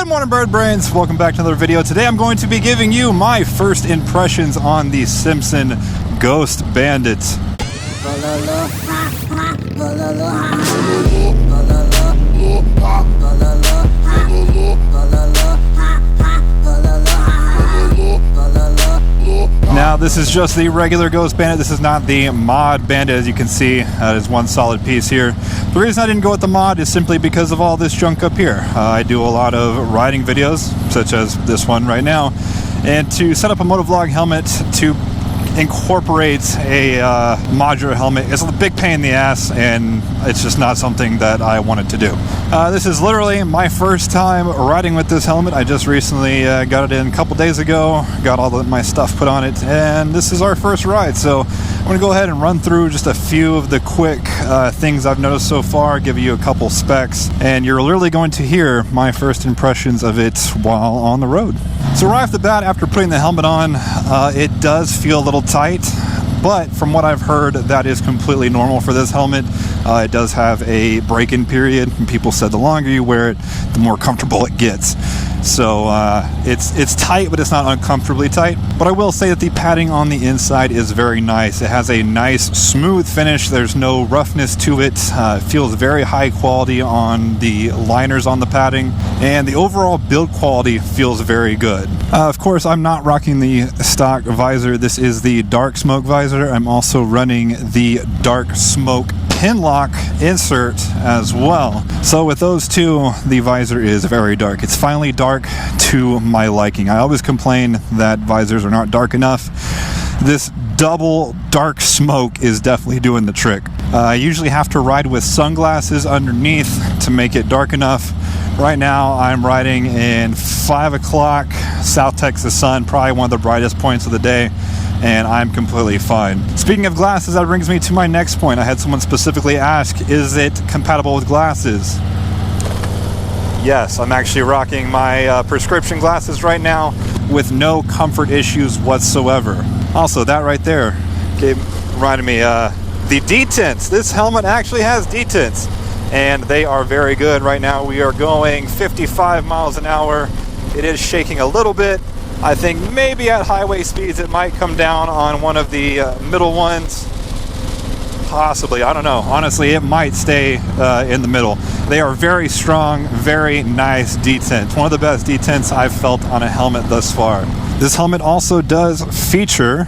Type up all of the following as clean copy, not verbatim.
Good morning, bird brains. Welcome back to another video. Today I'm going to be giving you my first impressions on the Simpson Ghost Bandit. Now this is just the regular Ghost Bandit. This is not the mod Bandit. As you can see, that is one solid piece here. The reason I didn't go with the mod is simply because of all this junk up here. I do a lot of riding videos, such as this one right now, and to set up a Motovlog helmet to incorporate a modular helmet is a big pain in the ass, and it's just not something that I wanted to do. This is literally my first time riding with this helmet. I just recently got it in a couple days ago, got all my stuff put on it, and this is our first ride. So I'm going to go ahead and run through just a few of the quick things I've noticed so far, give you a couple specs, and you're literally going to hear my first impressions of it while on the road. So right off the bat, after putting the helmet on, it does feel a little tight, but from what I've heard, that is completely normal for this helmet. It does have a break-in period, and people said the longer you wear it, the more comfortable it gets. So it's tight, but it's not uncomfortably tight. But I will say that the padding on the inside is very nice. It has a nice smooth finish. There's no roughness to it. It feels very high quality on the liners on the padding, and the overall build quality feels very good. Of course, I'm not rocking the stock visor. This is the dark smoke visor. I'm also running the dark smoke pin lock insert as well. So with those two, the visor is very dark. It's finally dark to my liking. I always complain that visors are not dark enough. This double dark smoke is definitely doing the trick. I usually have to ride with sunglasses underneath to make it dark enough. Right now I'm riding in 5 o'clock South Texas sun, probably one of the brightest points of the day, and I'm completely fine. Speaking of glasses, that brings me to my next point. I had someone specifically ask, is it compatible with glasses? Yes, I'm actually rocking my prescription glasses right now with no comfort issues whatsoever. Also, that right there reminded me, the detents. This helmet actually has detents, and they are very good. Right now we are going 55 miles an hour. It is shaking a little bit. I think maybe at highway speeds it might come down on one of the middle ones. Possibly, I don't know. Honestly, it might stay in the middle. They are very strong, very nice detents. One of the best detents I've felt on a helmet thus far. This helmet also does feature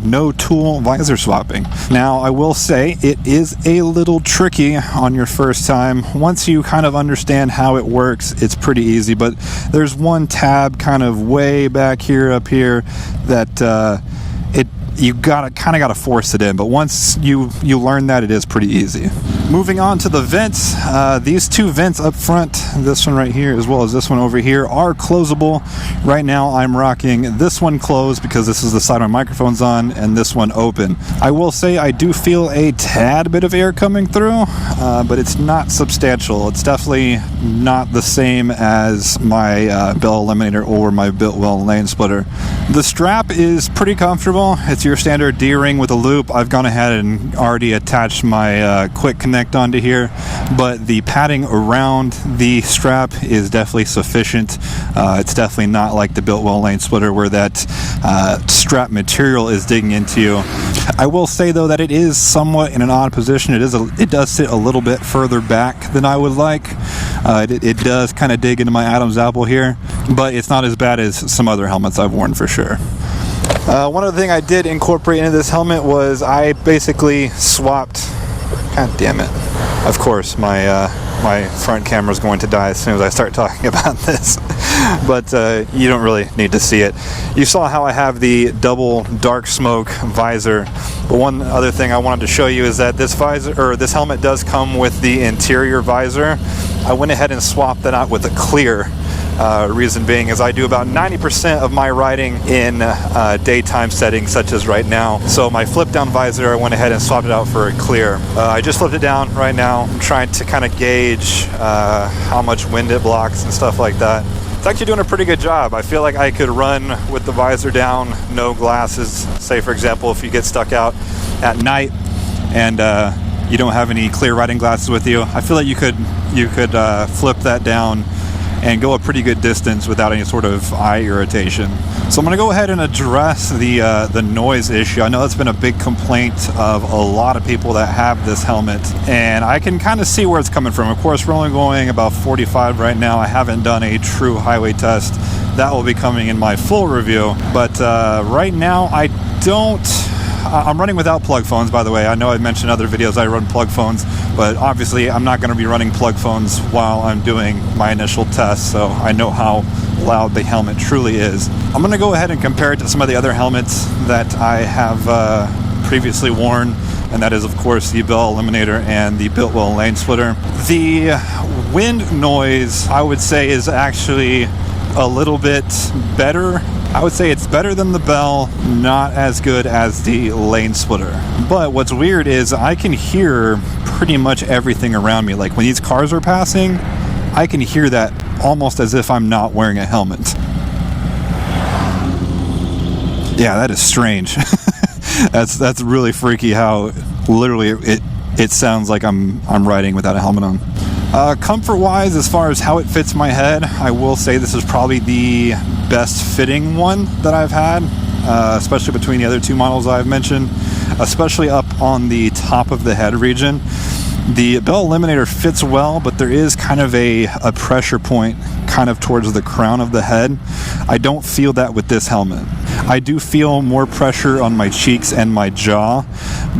no tool visor swapping. Now, I will say it is a little tricky on your first time. Once you kind of understand how it works, it's pretty easy, but there's one tab kind of way back here, up here, that you kind of gotta force it in, but once you learn that, it is pretty easy. Moving on to the vents, these two vents up front, this one right here as well as this one over here, are closable. Right now I'm rocking this one closed because this is the side my microphone's on, and this one open. I will say I do feel a tad bit of air coming through, but it's not substantial. It's definitely not the same as my bell eliminator or my Biltwell lane splitter. The strap is pretty comfortable. It's your standard D-ring with a loop. I've gone ahead and already attached my quick connect onto here, but the padding around the strap is definitely sufficient. It's definitely not like the Biltwell lane splitter where that strap material is digging into you. I will say though that it is somewhat in an odd position. It does sit a little bit further back than I would like. It does kind of dig into my Adam's apple here, but it's not as bad as some other helmets I've worn for sure. One other thing I did incorporate into this helmet was I basically swapped. God damn it! Of course, my front camera is going to die as soon as I start talking about this, but you don't really need to see it. You saw how I have the double dark smoke visor, but one other thing I wanted to show you is that this helmet does come with the interior visor. I went ahead and swapped that out with a clear. Reason being is I do about 90% of my riding in daytime settings, such as right now. So my flip down visor, I went ahead and swapped it out for a clear. I just flipped it down right now. I'm trying to kind of gauge how much wind it blocks and stuff like that. It's actually doing a pretty good job. I feel like I could run with the visor down, no glasses. Say for example, if you get stuck out at night and you don't have any clear riding glasses with you, I feel like you could flip that down and go a pretty good distance without any sort of eye irritation. So I'm going to go ahead and address the noise issue. I know that's been a big complaint of a lot of people that have this helmet, and I can kind of see where it's coming from. Of course, we're only going about 45 right now. I haven't done a true highway test. That will be coming in my full review, but right now I'm running without plug phones, by the way. I know I mentioned in other videos I run plug phones, but obviously I'm not going to be running plug phones while I'm doing my initial test, so I know how loud the helmet truly is. I'm going to go ahead and compare it to some of the other helmets that I have previously worn, and that is, of course, the Bell Eliminator and the Biltwell Lane Splitter. The wind noise, I would say, is actually a little bit better. I would say it's better than the Bell, not as good as the Lane Splitter. But what's weird is I can hear pretty much everything around me. Like when these cars are passing, I can hear that almost as if I'm not wearing a helmet. Yeah, that is strange. That's really freaky how literally it sounds like I'm riding without a helmet on. Comfort-wise, as far as how it fits my head, I will say this is probably the best fitting one that I've had, especially between the other two models I've mentioned, especially up on the top of the head region. The Bell Eliminator fits well, but there is kind of a pressure point kind of towards the crown of the head. I don't feel that with this helmet. I do feel more pressure on my cheeks and my jaw,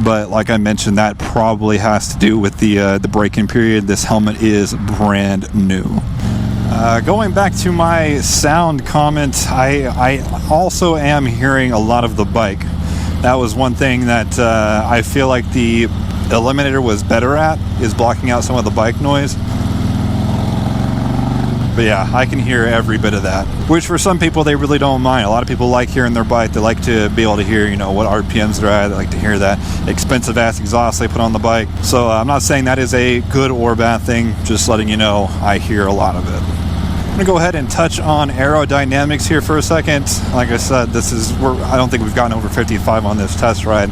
but like I mentioned, that probably has to do with the break-in period. This helmet is brand new. Going back to my sound comment, I also am hearing a lot of the bike. That was one thing that I feel like the Eliminator was better at, is blocking out some of the bike noise. But yeah, I can hear every bit of that, which for some people they really don't mind. A lot of people like hearing their bike. They like to be able to hear, you know, what RPMs they're at. They like to hear that expensive ass exhaust they put on the bike. So I'm not saying that is a good or bad thing, just letting you know I hear a lot of it. I'm gonna go ahead and touch on aerodynamics here for a second. Like I said, I don't think we've gotten over 55 on this test ride.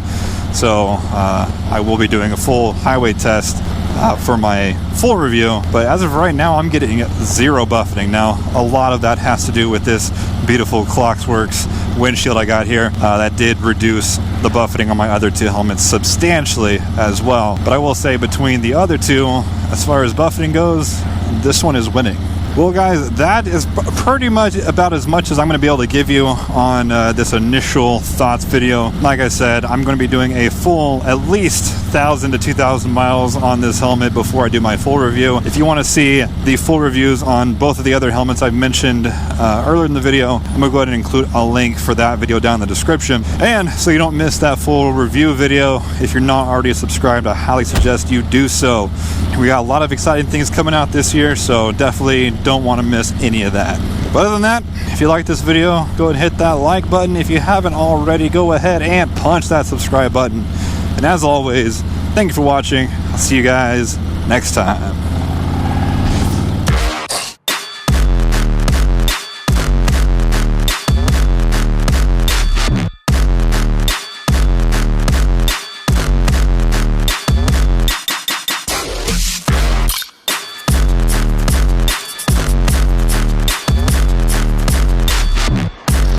So I will be doing a full highway test for my full review, but as of right now I'm getting zero buffeting. Now a lot of that has to do with this beautiful Clockworks windshield I got here. That did reduce the buffeting on my other two helmets substantially as well, but I will say between the other two, as far as buffeting goes, this one is winning. Well guys, that is pretty much about as much as I'm going to be able to give you on this initial thoughts video. Like I said, I'm going to be doing a full at least 1,000 to 2,000 miles on this helmet before I do my full review. If you want to see the full reviews on both of the other helmets I've mentioned earlier in the video, I'm going to go ahead and include a link for that video down in the description. And so you don't miss that full review video, if you're not already subscribed, I highly suggest you do so. We got a lot of exciting things coming out this year, so definitely don't want to miss any of that. But other than that, if you like this video, go ahead and hit that like button. If you haven't already, go ahead and punch that subscribe button. And as always, thank you for watching. I'll see you guys next time.